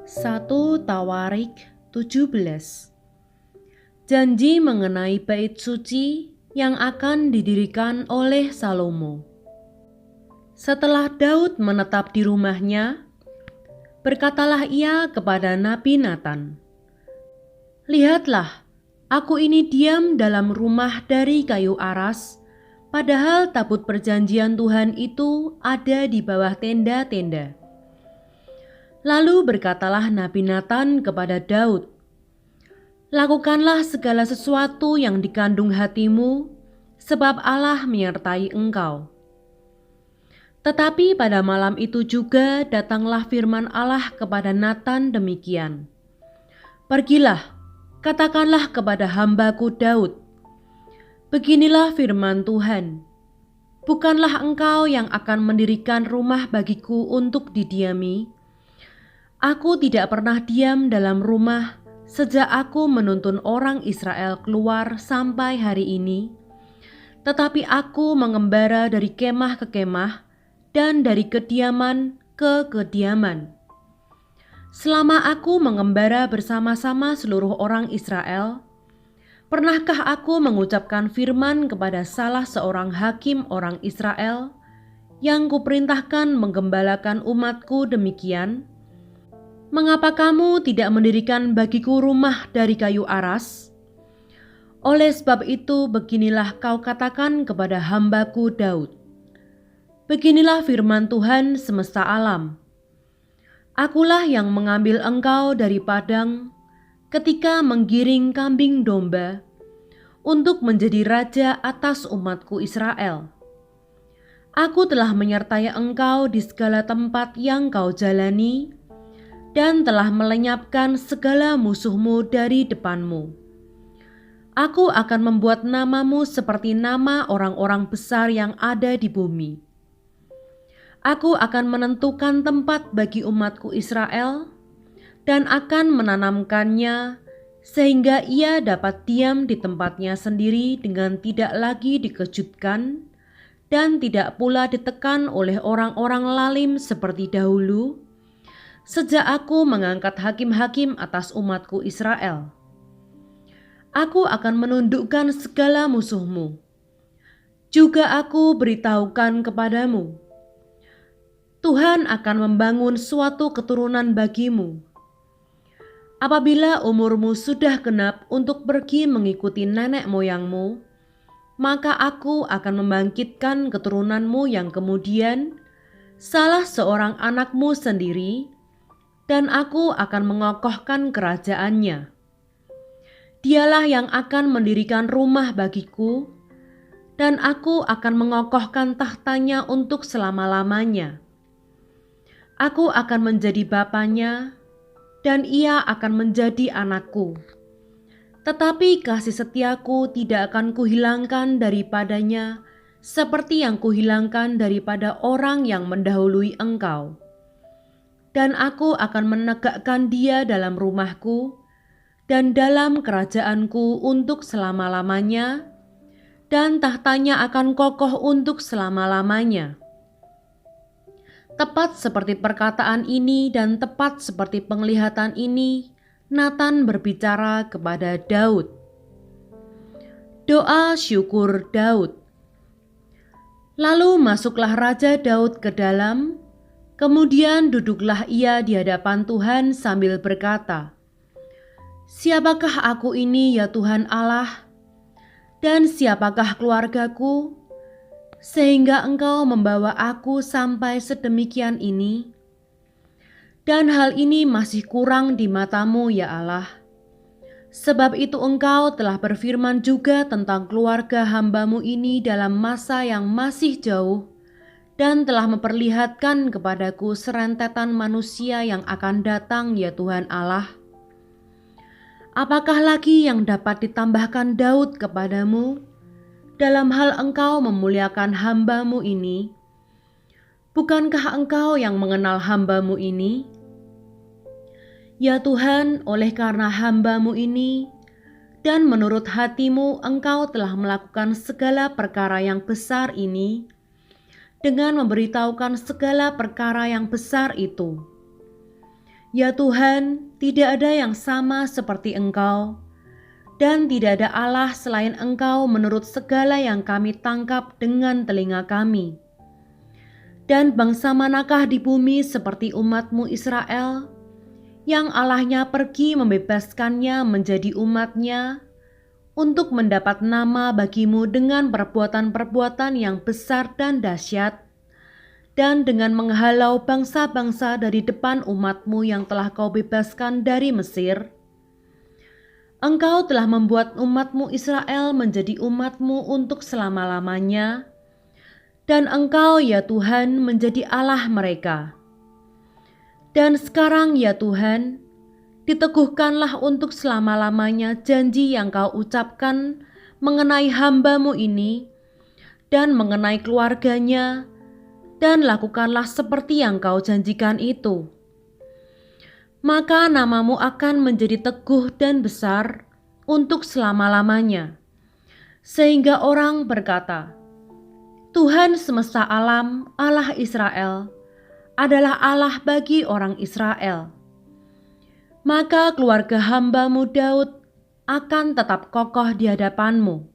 1 Tawarik 17. Janji mengenai bait suci yang akan didirikan oleh Salomo. Setelah Daud menetap di rumahnya, berkatalah ia kepada Nabi Natan, "Lihatlah, aku ini diam dalam rumah dari kayu aras, padahal tabut perjanjian Tuhan itu ada di bawah tenda-tenda." Lalu berkatalah Nabi Natan kepada Daud, "Lakukanlah segala sesuatu yang dikandung hatimu, sebab Allah menyertai engkau." Tetapi pada malam itu juga datanglah firman Allah kepada Natan demikian, "Pergilah, katakanlah kepada hambaku Daud, beginilah firman Tuhan, bukanlah engkau yang akan mendirikan rumah bagiku untuk didiami. Aku tidak pernah diam dalam rumah sejak aku menuntun orang Israel keluar sampai hari ini, tetapi aku mengembara dari kemah ke kemah dan dari kediaman ke kediaman. Selama aku mengembara bersama-sama seluruh orang Israel, pernahkah aku mengucapkan firman kepada salah seorang hakim orang Israel yang kuperintahkan menggembalakan umatku demikian? Mengapa kamu tidak mendirikan bagiku rumah dari kayu aras? Oleh sebab itu beginilah kau katakan kepada hambaku Daud, beginilah firman Tuhan semesta alam. Akulah yang mengambil engkau dari padang ketika menggiring kambing domba untuk menjadi raja atas umatku Israel. Aku telah menyertai engkau di segala tempat yang kau jalani dan telah melenyapkan segala musuhmu dari depanmu. Aku akan membuat namamu seperti nama orang-orang besar yang ada di bumi. Aku akan menentukan tempat bagi umatku Israel dan akan menanamkannya sehingga ia dapat diam di tempatnya sendiri dengan tidak lagi dikejutkan dan tidak pula ditekan oleh orang-orang lalim seperti dahulu, sejak aku mengangkat hakim-hakim atas umatku Israel. Aku akan menundukkan segala musuhmu. Juga aku beritahukan kepadamu, Tuhan akan membangun suatu keturunan bagimu. Apabila umurmu sudah genap untuk pergi mengikuti nenek moyangmu, maka aku akan membangkitkan keturunanmu yang kemudian, salah seorang anakmu sendiri, dan aku akan mengokohkan kerajaannya. Dialah yang akan mendirikan rumah bagiku, dan aku akan mengokohkan tahtanya untuk selama-lamanya. Aku akan menjadi bapanya, dan ia akan menjadi anakku. Tetapi kasih setiaku tidak akan kuhilangkan daripadanya, seperti yang kuhilangkan daripada orang yang mendahului engkau. Dan aku akan menegakkan dia dalam rumahku dan dalam kerajaanku untuk selama-lamanya, dan tahtanya akan kokoh untuk selama-lamanya." Tepat seperti perkataan ini dan tepat seperti penglihatan ini, Natan berbicara kepada Daud. Doa syukur Daud. Lalu masuklah Raja Daud ke dalam. Kemudian duduklah ia di hadapan Tuhan sambil berkata, "Siapakah aku ini ya Tuhan Allah? Dan siapakah keluargaku, sehingga Engkau membawa aku sampai sedemikian ini? Dan hal ini masih kurang di matamu ya Allah. Sebab itu Engkau telah berfirman juga tentang keluarga hamba-Mu ini dalam masa yang masih jauh, dan telah memperlihatkan kepadaku serentetan manusia yang akan datang ya Tuhan Allah. Apakah lagi yang dapat ditambahkan Daud kepadamu dalam hal engkau memuliakan hamba-Mu ini? Bukankah engkau yang mengenal hamba-Mu ini? Ya Tuhan, oleh karena hamba-Mu ini dan menurut hati-Mu engkau telah melakukan segala perkara yang besar ini, dengan memberitahukan segala perkara yang besar itu. Ya Tuhan, tidak ada yang sama seperti Engkau, dan tidak ada Allah selain Engkau menurut segala yang kami tangkap dengan telinga kami. Dan bangsa manakah di bumi seperti umat-Mu Israel, yang Allahnya pergi membebaskannya menjadi umat-Nya, untuk mendapat nama bagi-Mu dengan perbuatan-perbuatan yang besar dan dahsyat, dan dengan menghalau bangsa-bangsa dari depan umat-Mu yang telah Kau bebaskan dari Mesir. Engkau telah membuat umat-Mu Israel menjadi umat-Mu untuk selama-lamanya, dan Engkau ya Tuhan menjadi Allah mereka. Dan sekarang ya Tuhan, diteguhkanlah untuk selama-lamanya janji yang Kau ucapkan mengenai hamba-Mu ini, dan mengenai keluarganya, dan lakukanlah seperti yang Kau janjikan itu. Maka nama-Mu akan menjadi teguh dan besar untuk selama-lamanya, sehingga orang berkata, Tuhan semesta alam, Allah Israel, adalah Allah bagi orang Israel. Maka keluarga hamba-Mu Daud akan tetap kokoh di hadapan-Mu.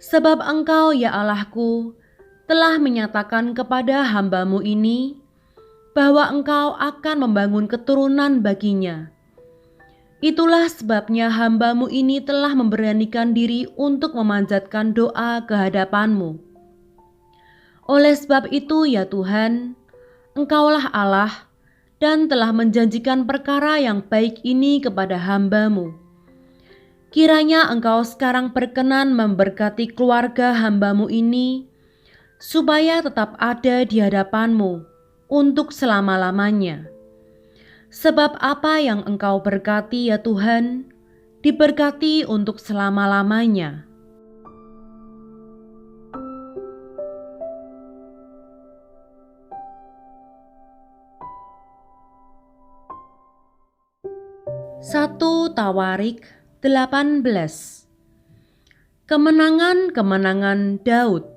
Sebab Engkau ya Allahku telah menyatakan kepada hamba-Mu ini bahwa Engkau akan membangun keturunan baginya. Itulah sebabnya hamba-Mu ini telah memberanikan diri untuk memanjatkan doa ke hadapan-Mu. Oleh sebab itu ya Tuhan, Engkaulah Allah dan telah menjanjikan perkara yang baik ini kepada hamba-Mu. Kiranya Engkau sekarang berkenan memberkati keluarga hamba-Mu ini, supaya tetap ada di hadapan-Mu untuk selama-lamanya. Sebab apa yang Engkau berkati ya Tuhan, diberkati untuk selama-lamanya. Satu Tawarik 18. Kemenangan-kemenangan Daud.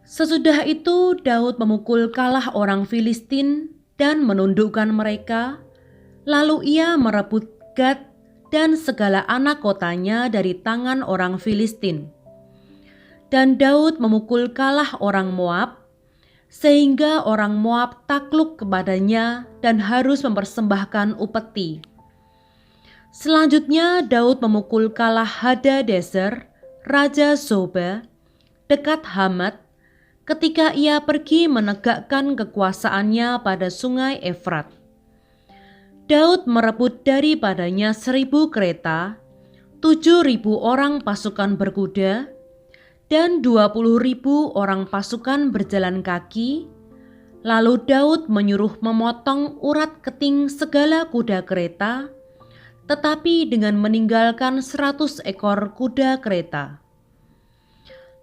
Sesudah itu Daud memukul kalah orang Filistin dan menundukkan mereka, lalu ia merebut Gad dan segala anak kotanya dari tangan orang Filistin. Dan Daud memukul kalah orang Moab, sehingga orang Moab takluk kepadanya dan harus mempersembahkan upeti. Selanjutnya Daud memukul kalah Hadadezer, Raja Zoba, dekat Hamat, ketika ia pergi menegakkan kekuasaannya pada sungai Efrat. Daud merebut daripadanya 1.000 kereta, 7.000 orang pasukan berkuda, dan 20.000 orang pasukan berjalan kaki. Lalu Daud menyuruh memotong urat keting segala kuda kereta, tetapi dengan meninggalkan 100 ekor kuda kereta.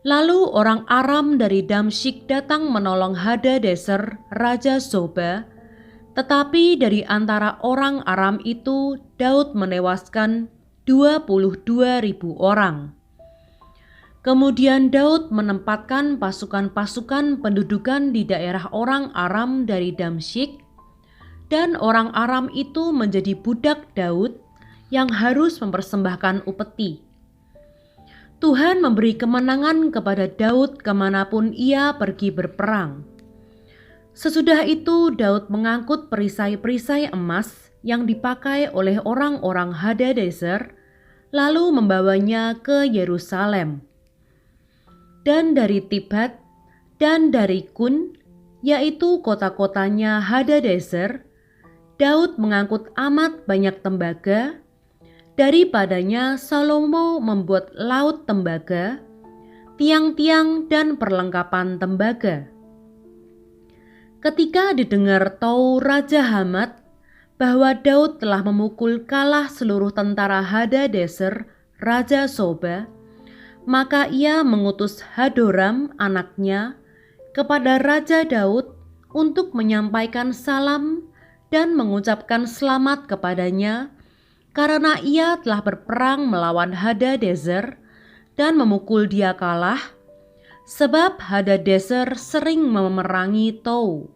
Lalu orang Aram dari Damsyik datang menolong Hadadezer, Raja Zoba, tetapi dari antara orang Aram itu Daud menewaskan 22.000 orang. Kemudian Daud menempatkan pasukan-pasukan pendudukan di daerah orang Aram dari Damsyik, dan orang Aram itu menjadi budak Daud yang harus mempersembahkan upeti. Tuhan memberi kemenangan kepada Daud kemanapun ia pergi berperang. Sesudah itu Daud mengangkut perisai-perisai emas yang dipakai oleh orang-orang Hadadezer, lalu membawanya ke Yerusalem. Dan dari Tibhat dan dari Kun, yaitu kota-kotanya Hadadezer, Daud mengangkut amat banyak tembaga. Daripadanya Salomo membuat laut tembaga, tiang-tiang dan perlengkapan tembaga. Ketika didengar Tou Raja Hamat bahwa Daud telah memukul kalah seluruh tentara Hadadezer, Raja Zoba, maka ia mengutus Hadoram anaknya kepada Raja Daud untuk menyampaikan salam dan mengucapkan selamat kepadanya, karena ia telah berperang melawan Hadadezer dan memukul dia kalah, sebab Hadadezer sering memerangi Tou.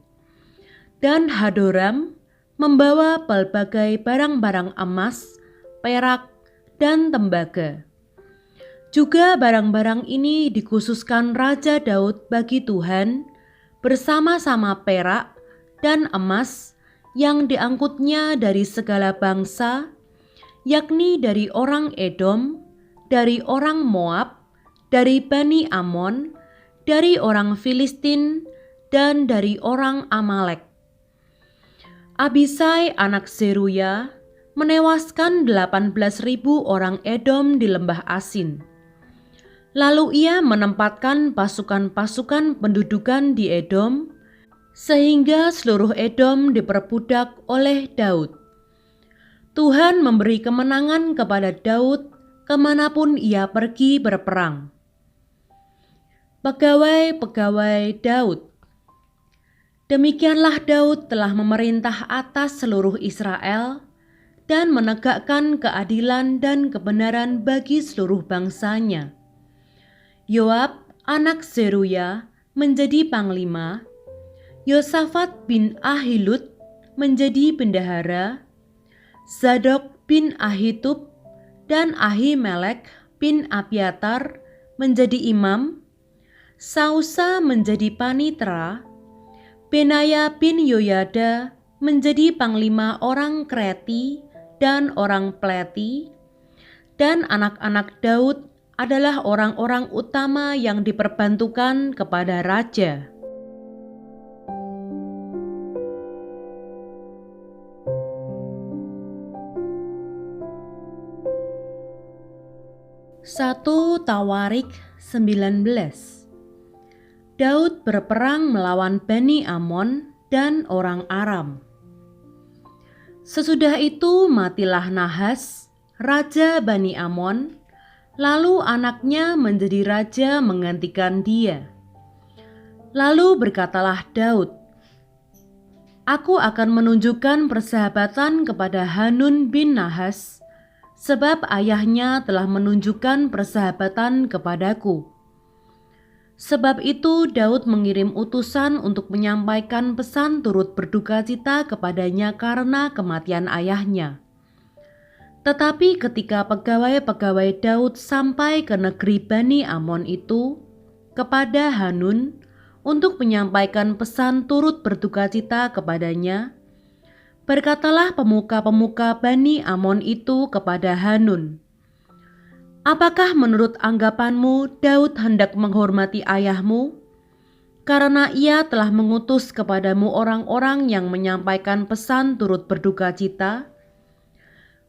Dan Hadoram membawa pelbagai barang-barang emas, perak, dan tembaga. Juga barang-barang ini dikhususkan Raja Daud bagi Tuhan bersama-sama perak dan emas yang diangkutnya dari segala bangsa, yakni dari orang Edom, dari orang Moab, dari Bani Amon, dari orang Filistin, dan dari orang Amalek. Abisai anak Zeruya menewaskan 18.000 orang Edom di lembah Asin. Lalu ia menempatkan pasukan-pasukan pendudukan di Edom, sehingga seluruh Edom diperbudak oleh Daud. Tuhan memberi kemenangan kepada Daud kemanapun ia pergi berperang. Pegawai-pegawai Daud. Demikianlah Daud telah memerintah atas seluruh Israel dan menegakkan keadilan dan kebenaran bagi seluruh bangsanya. Yoab, anak Zeruya, menjadi panglima. Yosafat bin Ahilud menjadi bendahara. Zadok bin Ahitub dan Ahimelek bin Abiatar menjadi imam. Sausa menjadi panitera. Benaya bin Yoyada menjadi panglima orang Kreti dan orang Pleti. Dan anak-anak Daud adalah orang-orang utama yang diperbantukan kepada raja. Satu Tawarik 19. Daud berperang melawan Bani Amon dan orang Aram. Sesudah itu matilah Nahas, raja Bani Amon. Lalu anaknya menjadi raja menggantikan dia. Lalu berkatalah Daud, "Aku akan menunjukkan persahabatan kepada Hanun bin Nahas, sebab ayahnya telah menunjukkan persahabatan kepadaku." Sebab itu Daud mengirim utusan untuk menyampaikan pesan turut berduka cita kepadanya karena kematian ayahnya. Tetapi ketika pegawai-pegawai Daud sampai ke negeri Bani Amon itu kepada Hanun untuk menyampaikan pesan turut berduka cita kepadanya, berkatalah pemuka-pemuka Bani Amon itu kepada Hanun, "Apakah menurut anggapanmu Daud hendak menghormati ayahmu? Karena ia telah mengutus kepadamu orang-orang yang menyampaikan pesan turut berduka cita.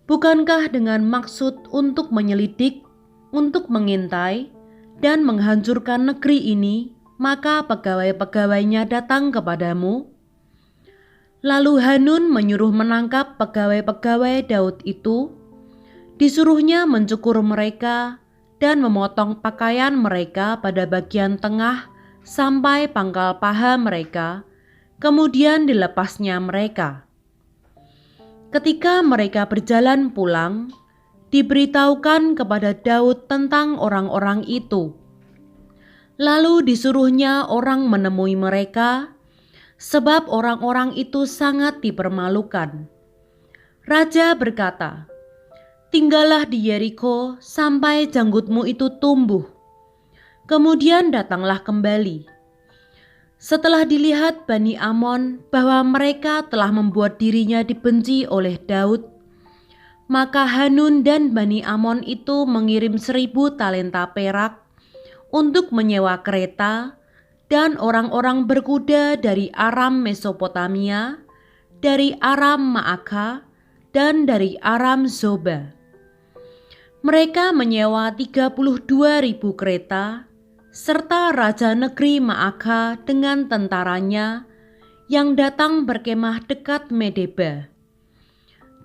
Bukankah dengan maksud untuk menyelidik, untuk mengintai, dan menghancurkan negeri ini, maka pegawai-pegawainya datang kepadamu?" Lalu Hanun menyuruh menangkap pegawai-pegawai Daud itu, disuruhnya mencukur mereka dan memotong pakaian mereka pada bagian tengah sampai pangkal paha mereka, kemudian dilepasnya mereka. Ketika mereka berjalan pulang, diberitahukan kepada Daud tentang orang-orang itu. Lalu disuruhnya orang menemui mereka, sebab orang-orang itu sangat dipermalukan. Raja berkata, "Tinggallah di Yeriko sampai janggutmu itu tumbuh. Kemudian datanglah kembali." Setelah dilihat Bani Amon bahwa mereka telah membuat dirinya dibenci oleh Daud, maka Hanun dan Bani Amon itu mengirim 1.000 talenta perak untuk menyewa kereta dan orang-orang berkuda dari Aram Mesopotamia, dari Aram Maaka, dan dari Aram Zoba. Mereka menyewa 32.000 kereta, serta raja negeri Maaka dengan tentaranya yang datang berkemah dekat Medeba.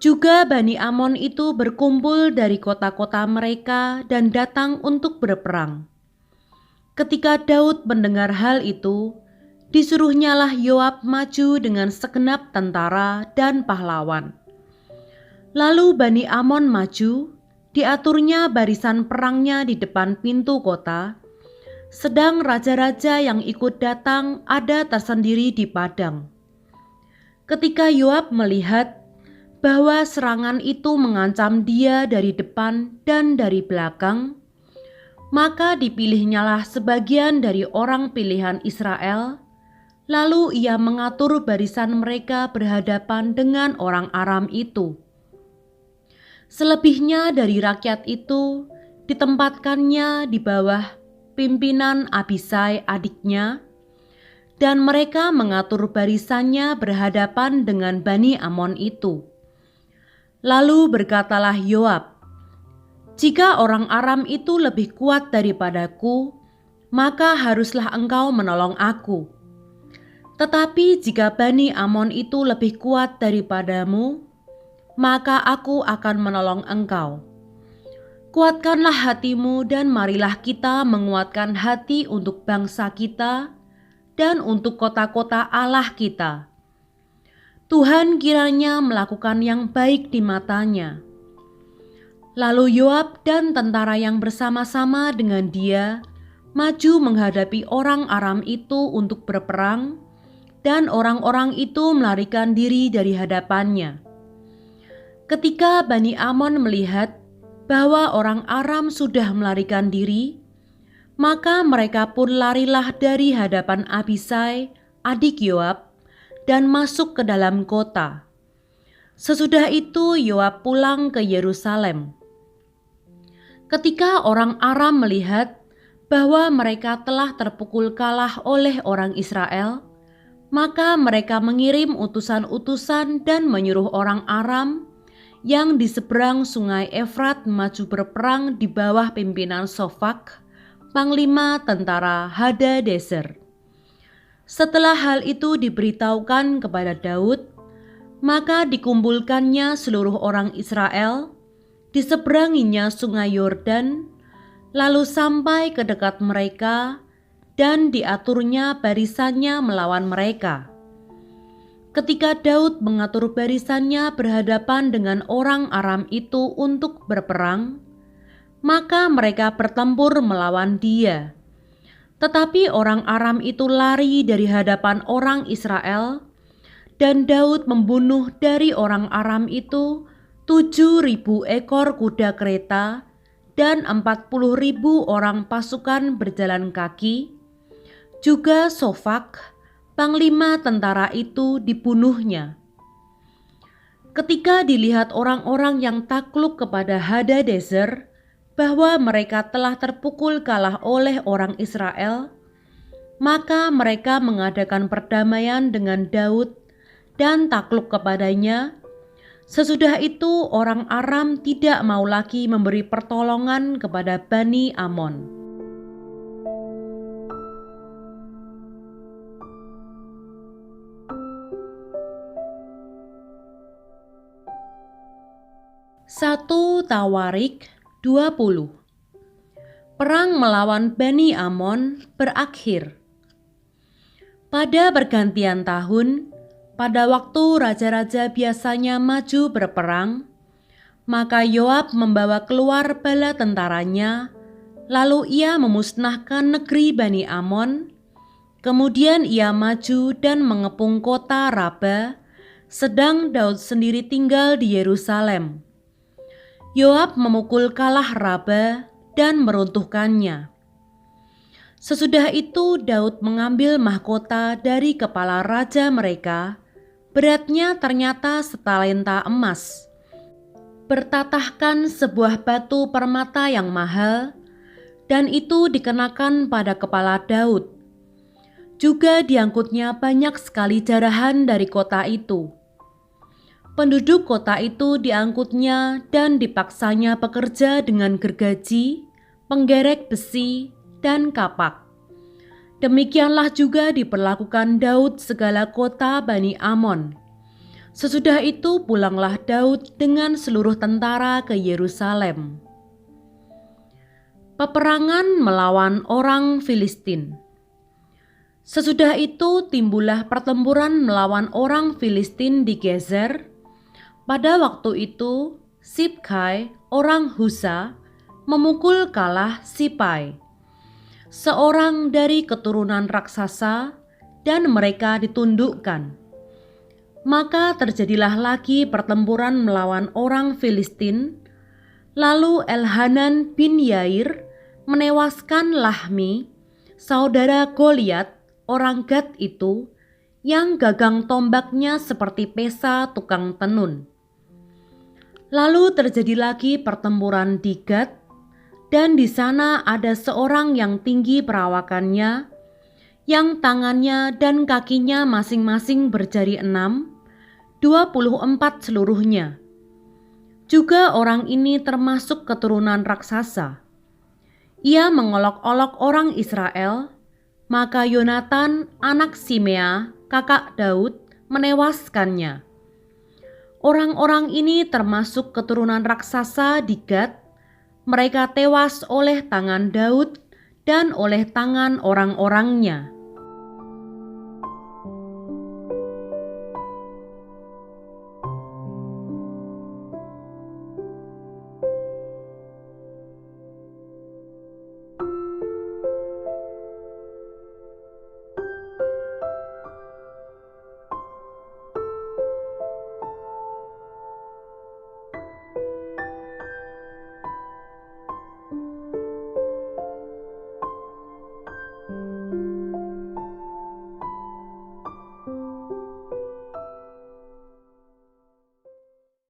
Juga Bani Amon itu berkumpul dari kota-kota mereka dan datang untuk berperang. Ketika Daud mendengar hal itu, disuruhnyalah Yoab maju dengan segenap tentara dan pahlawan. Lalu Bani Amon maju, diaturnya barisan perangnya di depan pintu kota, sedang raja-raja yang ikut datang ada tersendiri di padang. Ketika Yoab melihat bahwa serangan itu mengancam dia dari depan dan dari belakang, maka dipilihnyalah sebagian dari orang pilihan Israel, lalu ia mengatur barisan mereka berhadapan dengan orang Aram itu. Selebihnya dari rakyat itu ditempatkannya di bawah pimpinan Abisai adiknya, dan mereka mengatur barisannya berhadapan dengan Bani Amon itu. Lalu berkatalah Yoab, "Jika orang Aram itu lebih kuat daripadaku, maka haruslah engkau menolong aku. Tetapi jika Bani Amon itu lebih kuat daripadamu, maka aku akan menolong engkau. Kuatkanlah hatimu dan marilah kita menguatkan hati untuk bangsa kita dan untuk kota-kota Allah kita. Tuhan kiranya melakukan yang baik di matanya." Lalu Yoab dan tentara yang bersama-sama dengan dia maju menghadapi orang Aram itu untuk berperang, dan orang-orang itu melarikan diri dari hadapannya. Ketika Bani Amon melihat bahwa orang Aram sudah melarikan diri, maka mereka pun larilah dari hadapan Abisai, adik Yoab, dan masuk ke dalam kota. Sesudah itu Yoab pulang ke Yerusalem. Ketika orang Aram melihat bahwa mereka telah terpukul kalah oleh orang Israel, maka mereka mengirim utusan-utusan dan menyuruh orang Aram yang di seberang sungai Efrat maju berperang di bawah pimpinan Sofak, panglima tentara Hadadezer. Setelah hal itu diberitahukan kepada Daud, maka dikumpulkannya seluruh orang Israel, diseberanginya sungai Yordan, lalu sampai ke dekat mereka, dan diaturnya barisannya melawan mereka. Ketika Daud mengatur barisannya berhadapan dengan orang Aram itu untuk berperang, maka mereka bertempur melawan dia. Tetapi orang Aram itu lari dari hadapan orang Israel, dan Daud membunuh dari orang Aram itu 7.000 ekor kuda kereta dan 40.000 orang pasukan berjalan kaki. Juga Sofak, panglima tentara itu, dibunuhnya. Ketika dilihat orang-orang yang takluk kepada Hadadezer bahwa mereka telah terpukul kalah oleh orang Israel, maka mereka mengadakan perdamaian dengan Daud dan takluk kepadanya. Sesudah itu orang Aram tidak mau lagi memberi pertolongan kepada Bani Amon. Satu Tawarik 20. Perang melawan Bani Amon berakhir. Pada pergantian tahun, pada waktu raja-raja biasanya maju berperang, maka Yoab membawa keluar bala tentaranya, lalu ia memusnahkan negeri Bani Amon. Kemudian ia maju dan mengepung kota Raba, sedang Daud sendiri tinggal di Yerusalem. Yoab memukul kalah Raba dan meruntuhkannya. Sesudah itu Daud mengambil mahkota dari kepala raja mereka, beratnya ternyata setalenta emas, bertatahkan sebuah batu permata yang mahal, dan itu dikenakan pada kepala Daud. Juga diangkutnya banyak sekali jarahan dari kota itu. Penduduk kota itu diangkutnya dan dipaksanya bekerja dengan gergaji, penggerek besi, dan kapak. Demikianlah juga diperlakukan Daud segala kota Bani Amon. Sesudah itu pulanglah Daud dengan seluruh tentara ke Yerusalem. Peperangan melawan orang Filistin. Sesudah itu timbullah pertempuran melawan orang Filistin di Gezer. Pada waktu itu Sibkai orang Husa memukul kalah Sipai, seorang dari keturunan raksasa, dan mereka ditundukkan. Maka terjadilah lagi pertempuran melawan orang Filistin. Lalu Elhanan bin Yair menewaskan Lahmi, saudara Goliat, orang Gad itu, yang gagang tombaknya seperti pesa tukang tenun. Lalu terjadi lagi pertempuran di Gad, dan di sana ada seorang yang tinggi perawakannya, yang tangannya dan kakinya masing-masing berjari 6, 24 seluruhnya. Juga orang ini termasuk keturunan raksasa. Ia mengolok-olok orang Israel, maka Yonatan anak Simea, kakak Daud, menewaskannya. Orang-orang ini termasuk keturunan raksasa di Gad. Mereka tewas oleh tangan Daud dan oleh tangan orang-orangnya.